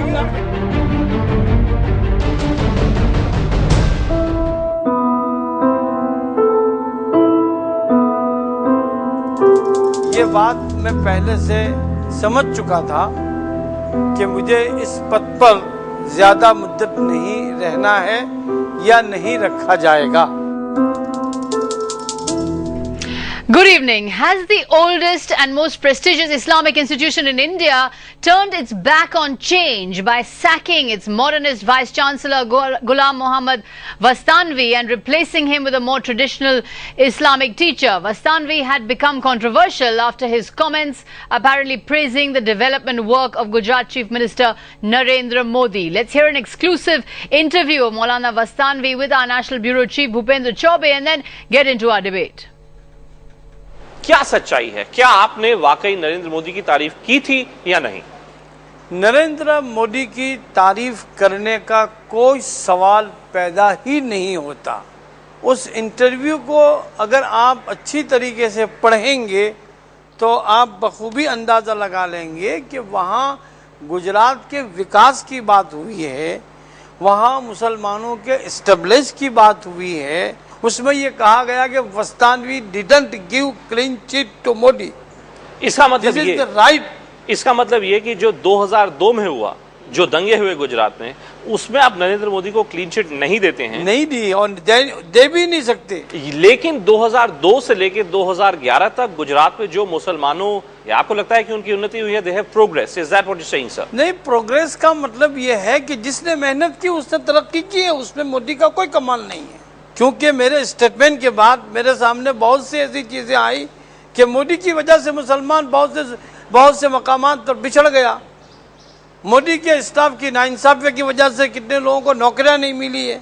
नहीं ना। ये बात मैं पहले से समझ चुका था कि मुझे इस पद पर ज्यादा मुद्दत नहीं रहना है या नहीं रखा जाएगा। Good evening. Has the oldest and most prestigious Islamic institution in India turned its back on change by sacking its modernist Vice Chancellor Ghulam Mohammad Vastanvi and replacing him with a more traditional Islamic teacher? Vastanvi had become controversial after his comments apparently praising the development work of Gujarat Chief Minister Narendra Modi. Let's hear an exclusive interview of Maulana Vastanvi with our National Bureau Chief Bhupendra Chaube and then get into our debate. क्या सच्चाई है? क्या आपने वाकई नरेंद्र मोदी की तारीफ की थी या नहीं? नरेंद्र मोदी की तारीफ करने का कोई सवाल पैदा ही नहीं होता। उस इंटरव्यू को अगर आप अच्छी तरीके से पढ़ेंगे तो आप बखूबी अंदाजा लगा लेंगे कि वहाँ गुजरात के विकास की बात हुई है, वहाँ मुसलमानों के एस्टेब्लिश की बात हुई है। उसमें ये कहा गया कि Vastanvi didn't give clean chit to Modi. इसका मतलब ये राइट इसका मतलब ये कि जो 2002 में हुआ, जो दंगे हुए गुजरात में, उसमें आप नरेंद्र मोदी को क्लीन चिट नहीं देते हैं। नहीं दी और दे भी नहीं सकते। लेकिन 2002 से लेकर 2011 तक गुजरात में जो मुसलमानों, आपको लगता है कि उनकी उन्नति हुई है? They have progress. Is that what you saying sir? नहीं, प्रोग्रेस का मतलब ये है कि जिसने मेहनत की उसने तरक्की की है, उसमें मोदी का कोई कमाल नहीं है। क्योंकि मेरे स्टेटमेंट के बाद मेरे सामने बहुत सी ऐसी चीजें आई कि मोदी की वजह से मुसलमान बहुत से मकामात पर बिछड़ गया। मोदी के स्टाफ की नाइंसाफी की वजह से कितने लोगों को नौकरियां नहीं मिली है।